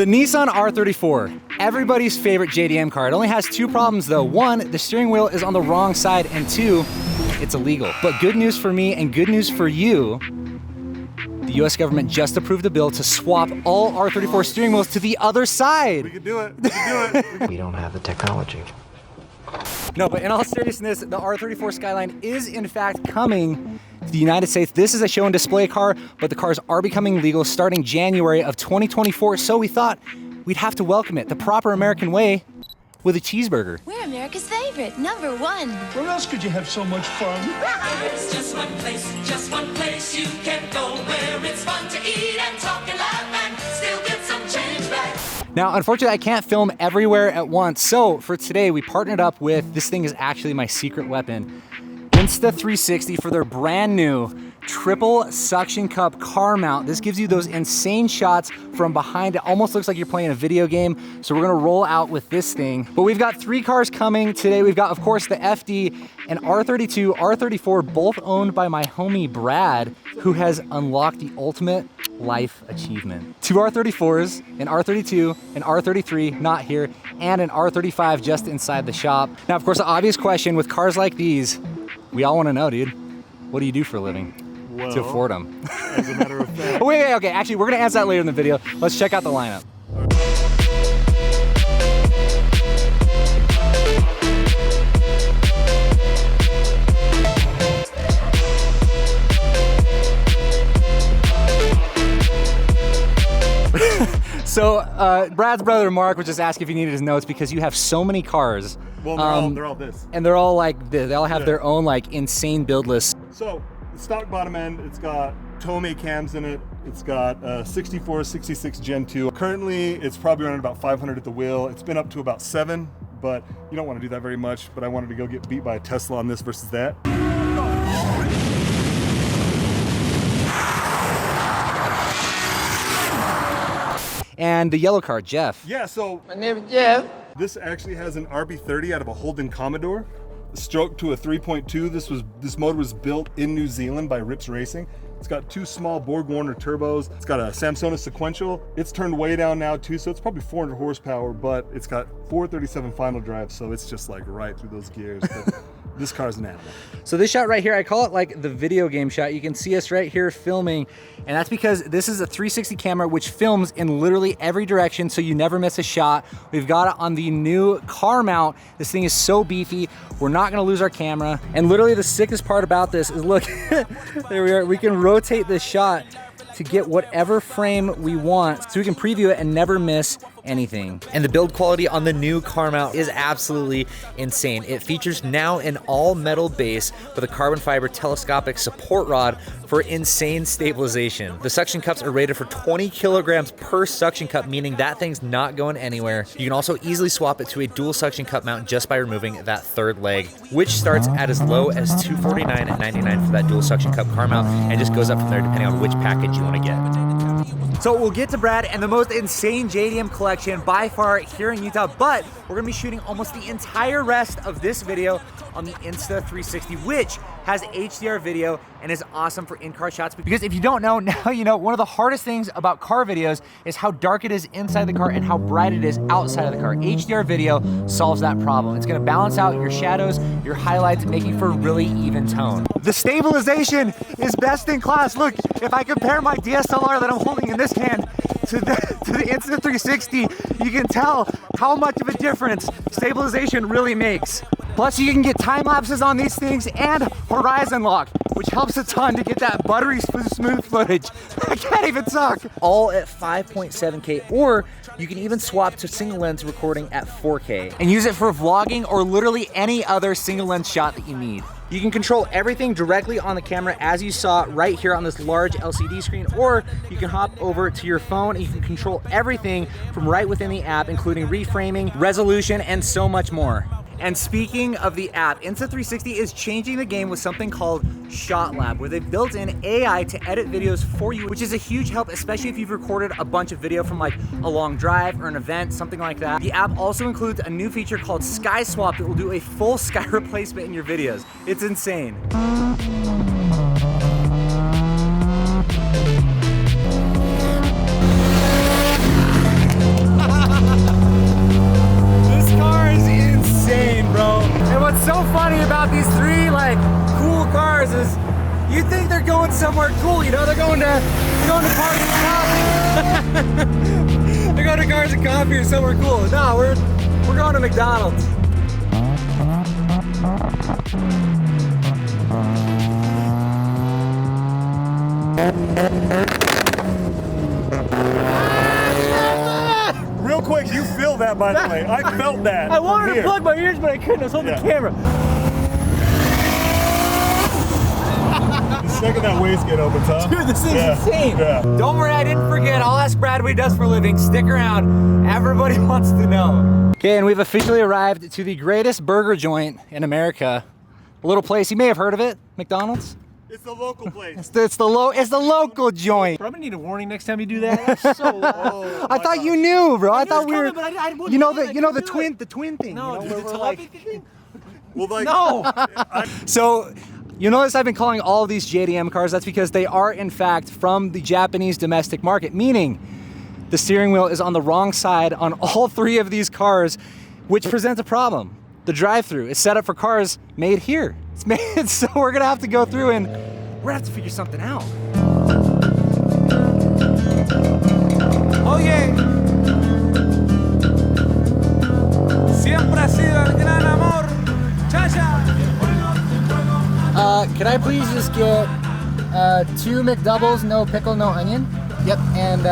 The Nissan R34, everybody's favorite JDM car. It only has two problems though. One, the steering wheel is on the wrong side, and two, it's illegal. But good news for me and good news for you, the US government just approved a bill to swap all R34 steering wheels to the other side. We can do it, we can do it. We don't have the technology. No, but in all seriousness, the R34 Skyline is in fact coming to the United States. This is a show and display car, but the cars are becoming legal starting January of 2024. So we thought we'd have to welcome it the proper American way with a cheeseburger. We're America's favorite, #1. Where else could you have so much fun? It's just one place you can go where it's fun to eat and talk and laugh and still get some change back. Now, unfortunately, I can't film everywhere at once. So for today, we partnered up with, this thing is actually my secret weapon, Insta360 for their brand new triple suction cup car mount. This gives you those insane shots from behind. It almost looks like you're playing a video game. So we're gonna roll out with this thing. But we've got 3 cars coming today. We've got, of course, the FD and R32, R34, both owned by my homie Brad, who has unlocked the ultimate life achievement. 2 R34s, an R32, an R33 not here, and an R35 just inside the shop. Now, of course, the obvious question with cars like these, we all wanna know, dude, what do you do for a living? Well, to afford them. As a matter of fact. Oh, wait, okay, actually, we're gonna answer that later in the video. Let's check out the lineup. So, Brad's brother Mark was just asking if he needed his notes because you have so many cars. Well, they're all this. And they're all like this. They all have their own like insane build list. So, the stock bottom end, it's got Tomei cams in it. It's got 64, 66 Gen 2. Currently, it's probably running about 500 at the wheel. It's been up to about 7, but you don't want to do that very much. But I wanted to go get beat by a Tesla on this versus that. And the yellow car, Jeff. Yeah, so My name is Jeff. this actually has an RB30 out of a Holden Commodore, stroke to a 3.2. This motor was built in New Zealand by Rips Racing. It's got 2 small Borg Warner turbos. It's got a Samsonite sequential. It's turned way down now too, so it's probably 400 horsepower, but it's got 437 final drive, so it's just like right through those gears. But this car's an animal. So this shot right here, I call it like the video game shot. You can see us right here filming, and that's because this is a 360 camera which films in literally every direction, so you never miss a shot. We've got it on the new car mount. This thing is so beefy. We're not gonna lose our camera. And literally the sickest part about this is, look, there we are. We can rotate this shot to get whatever frame we want, so we can preview it and never miss anything. And the build quality on the new car mount is absolutely insane. It features now an all metal base with a carbon fiber telescopic support rod for insane stabilization. The suction cups are rated for 20 kilograms per suction cup, meaning that thing's not going anywhere. You can also easily swap it to a dual suction cup mount just by removing that third leg, which starts at as low as $249.99 for that dual suction cup car mount, and just goes up from there depending on which package you want to get. So we'll get to Brad and the most insane JDM collection by far here in Utah, but we're gonna be shooting almost the entire rest of this video on the Insta360, which has HDR video and is awesome for in-car shots. Because if you don't know, now you know, one of the hardest things about car videos is how dark it is inside the car and how bright it is outside of the car. HDR video solves that problem. It's gonna balance out your shadows, your highlights, making for a really even tone. The stabilization is best in class. Look, if I compare my DSLR that I'm holding in this hand to the Insta360, you can tell how much of a difference stabilization really makes. Plus, you can get time lapses on these things and horizon lock, which helps a ton to get that buttery smooth footage. I can't even talk. All at 5.7K, or you can even swap to single lens recording at 4K and use it for vlogging or literally any other single lens shot that you need. You can control everything directly on the camera, as you saw right here on this large LCD screen, or you can hop over to your phone and you can control everything from right within the app, including reframing, resolution, and so much more. And speaking of the app, Insta360 is changing the game with something called Shot Lab, where they've built in AI to edit videos for you, which is a huge help, especially if you've recorded a bunch of video from like a long drive or an event, something like that. The app also includes a new feature called Sky Swap that will do a full sky replacement in your videos. It's insane. You think they're going somewhere cool, you know? They're going to Cars and Coffee. They're going to Cars and Coffee or somewhere cool. No, we're going to McDonald's. Real quick, you feel that, by the way. I felt that. I wanted to plug my ears, but I couldn't. I was holding the camera. The second that waistgate opens, huh? Dude, this thing's insane. Yeah. Don't worry, I didn't forget. I'll ask Brad what he does for a living. Stick around. Everybody wants to know. Okay, and we've officially arrived to the greatest burger joint in America. A little place, you may have heard of it, McDonald's. It's the local place. It's the local joint. I'm gonna need a warning next time you do that. That's so low. I thought you knew, bro. I thought we were. Coming, but I You know the twin thing. No, you know, dude, where the we're like. telepathy thing? Well, like, No. So, you notice I've been calling all of these JDM cars. That's because they are, in fact, from the Japanese domestic market, meaning the steering wheel is on the wrong side on all three of these cars, which presents a problem. The drive-through is set up for cars made here. It's made, so we're gonna have to go through and we're gonna have to figure something out. Oh yeah. Siempre ha sido el gran amor. Cha-cha. Could I please just get 2 McDoubles, no pickle, no onion? Yep, and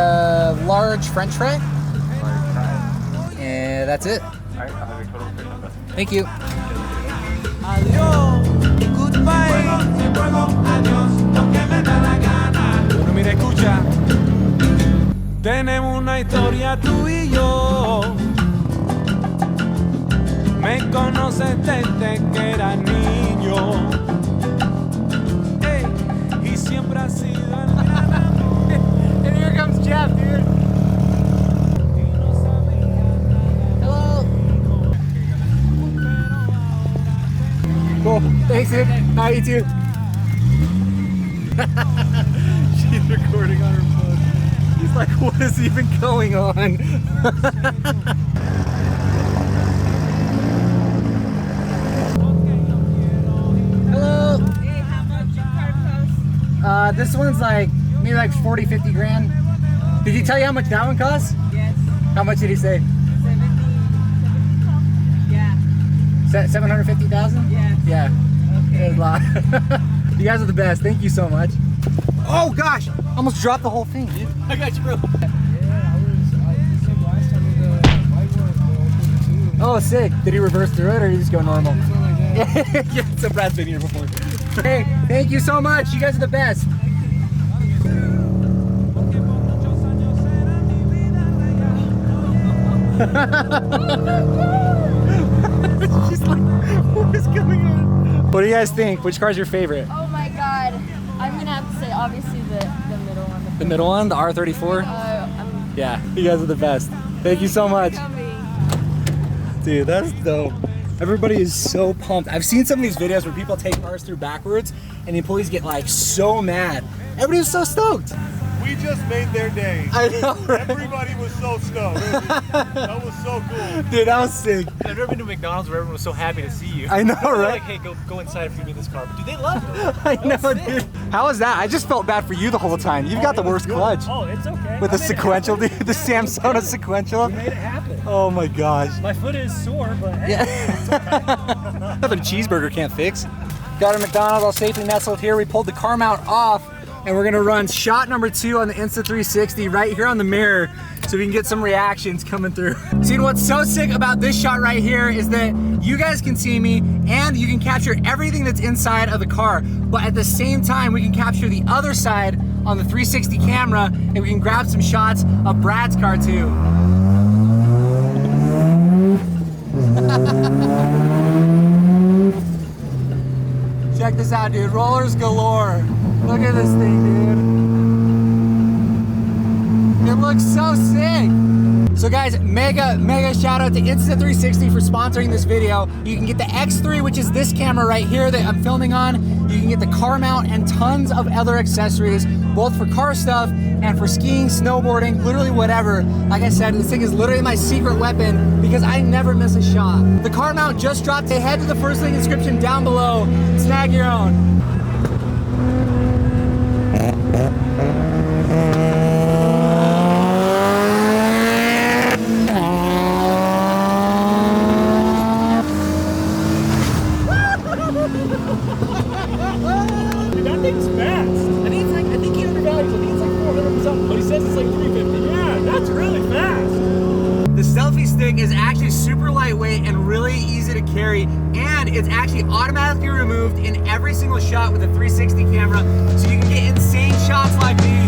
large French fry. And that's it. Thank you. Adiós. Goodbye. Adiós. Lo que me da la gana. Bueno, mira, escucha. Tenemos una historia tú y yo. Me conoces desde que era niño. Hey, y siempre ha sido el gran amor. And here comes Jeff, dude. Hello. Cool. Thanks, dude. Hi, you too. She's recording on her phone. He's like, what is even going on? Hello. Hey, how much your car cost? This one's like, maybe like 40, 50 grand. Did he tell you how much that one costs? Yes. How much did he say? 70. Yeah. 750,000? Yes. Yeah. Okay. There's a lot. You guys are the best. Thank you so much. Oh gosh! Almost dropped the whole thing, dude. I got you, bro. Yeah, I was the last time with the white one, too. Oh, sick. Did he reverse through it or did he just go normal? Something like that. Yeah, so Brad's been here before. Hey, thank you so much. You guys are the best. She's like, what is going on? What do you guys think? Which car's your favorite? Oh my god. I'm gonna have to say obviously the middle one. The middle one, the R34? I'm Yeah, you guys are the best. Thank you so much. coming. Dude, that's dope. Everybody is so pumped. I've seen some of these videos where people take cars through backwards and the employees get like so mad. Everybody was so stoked. we just made their day. I know, right? Everybody was so stoked. That was so cool. Dude, that was sick. I've never been to McDonald's where everyone was so happy to see you. I know, They're right? like, hey, go inside if you need this car. But dude, they loved it. I know, dude. How was that? I just felt bad for you the whole time. You've got the worst clutch. Oh, it's okay. With I the made it sequential, happen. dude. The Samsona sequential. We made it happen. Oh my gosh. My foot is sore, but hey, Yeah. Nothing a cheeseburger can't fix. Got our McDonald's all safely nestled here. We pulled the car mount off and we're gonna run shot number 2 on the Insta360 right here on the mirror so we can get some reactions coming through. See, what's so sick about this shot right here is that you guys can see me and you can capture everything that's inside of the car, but at the same time we can capture the other side on the 360 camera and we can grab some shots of Brad's car too. Check this out, dude. Rollers galore. Look at this thing, dude. It looks so sick. So guys, mega shout out to Insta360 for sponsoring this video. You can get the X3, which is this camera right here that I'm filming on. You can get the car mount and tons of other accessories, both for car stuff and for skiing, snowboarding, literally whatever. Like I said, this thing is literally my secret weapon because I never miss a shot. The car mount just dropped. Head to the first link in the description down below. Snag your own. Dude, that thing's fast. I think he undervalues. I think it's like 400 something, but he says it's like 350. Yeah, that's really fast. The selfie stick is actually super lightweight and really easy to carry, and it's actually automatically removed in every single shot with a 360 camera, so you can get insane shots like these.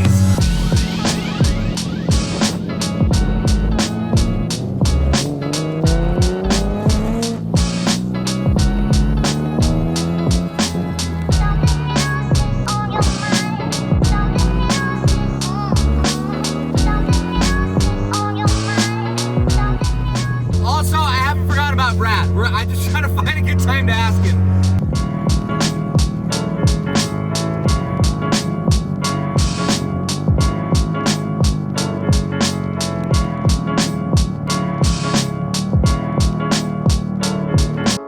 Also, I haven't forgotten about Brad. I'm just trying to find a good time to ask him.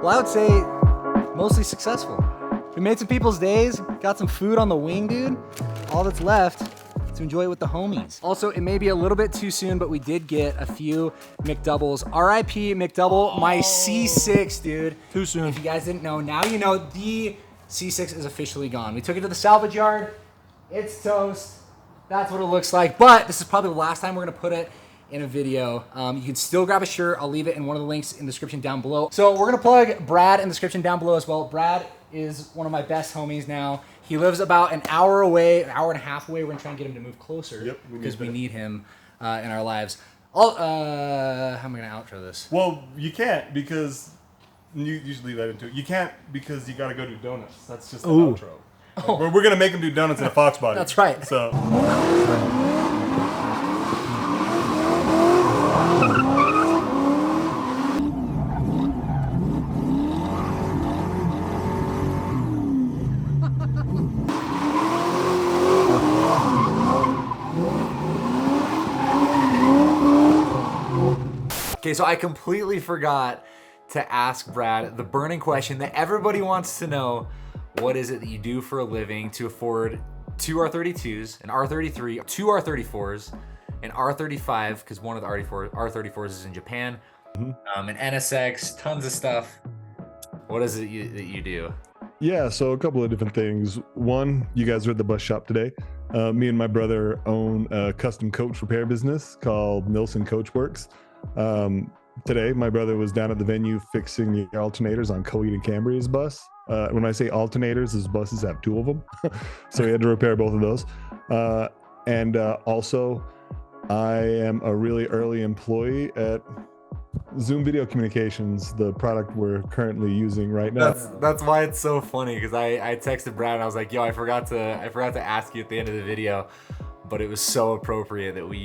Well, I would say mostly successful. We made some people's days, got some food on the wing, dude. All that's left to enjoy it with the homies. Also, it may be a little bit too soon, but we did get a few McDoubles. RIP McDouble, my C6, dude. Too soon. If you guys didn't know, now you know the C6 is officially gone. We took it to the salvage yard. It's toast. That's what it looks like. But this is probably the last time we're gonna put it in a video. You can still grab a shirt. I'll leave it in one of the links in the description down below. So we're gonna plug Brad in the description down below as well. Brad is one of my best homies now. He lives about an hour away, an hour and a half away. We're gonna try and get him to move closer. Yep, because we need him in our lives. How am I gonna outro this? Well, you can't because you usually leave that into it. You can't because you got to go do donuts. That's just an outro. We're gonna make him do donuts in a fox body. That's right. So. Okay, so I completely forgot to ask Brad the burning question that everybody wants to know. What is it that you do for a living to afford two R32s, an R33, two R34s, an R35, because one of the R34s is in Japan, an NSX, tons of stuff. What is it that you do? Yeah, so a couple of different things. One, you guys are at the bus shop today. Me and my brother own a custom coach repair business called Nilsson Coach Works. Today, my brother was down at the venue fixing the alternators on Coed and Cambria's bus. When I say alternators, his buses have two of them. So he had to repair both of those. Also, I am a really early employee at Zoom Video Communications, the product we're currently using right now. That's why it's so funny, because I texted Brad and I was like, yo, I forgot to ask you at the end of the video, but it was so appropriate that we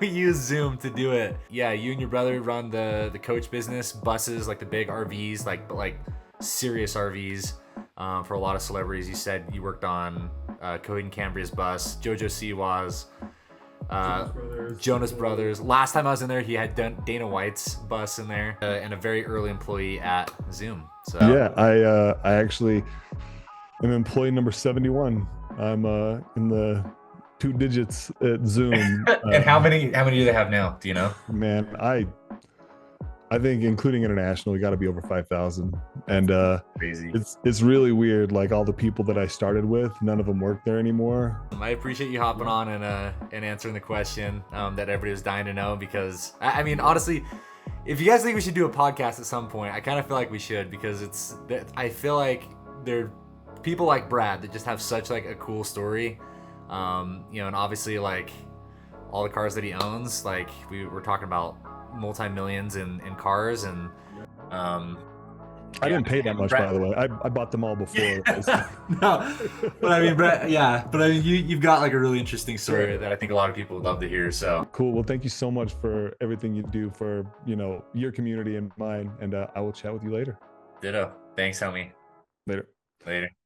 use Zoom to do it. Yeah, you and your brother run the coach business, buses, like the big RVs, like serious RVs for a lot of celebrities. You said you worked on Coed and Cambria's bus, Jojo Siwa's, Jonas Brothers. Last time I was in there, he had Dana White's bus in there, and a very early employee at Zoom. So yeah, I actually am employee number 71. I'm in the 2 digits at Zoom. And how many do they have now? Do you know? Man, I think including international, we got to be over 5,000. And Crazy. It's really weird. Like all the people that I started with, none of them work there anymore. I appreciate you hopping on and answering the question that everybody was dying to know, because I mean, honestly, if you guys think we should do a podcast at some point, I kind of feel like we should, because I feel like there are people like Brad that just have such like a cool story, and obviously like all the cars that he owns, like we're talking about multi-millions in cars, and I didn't pay that much, by the way. I bought them all before. No, but I mean, Brett, yeah, but I mean, you've got like a really interesting story that I think a lot of people would love to hear. So cool. Well, thank you so much for everything you do for your community and mine. And I will chat with you later. ditto. Thanks, homie. Later.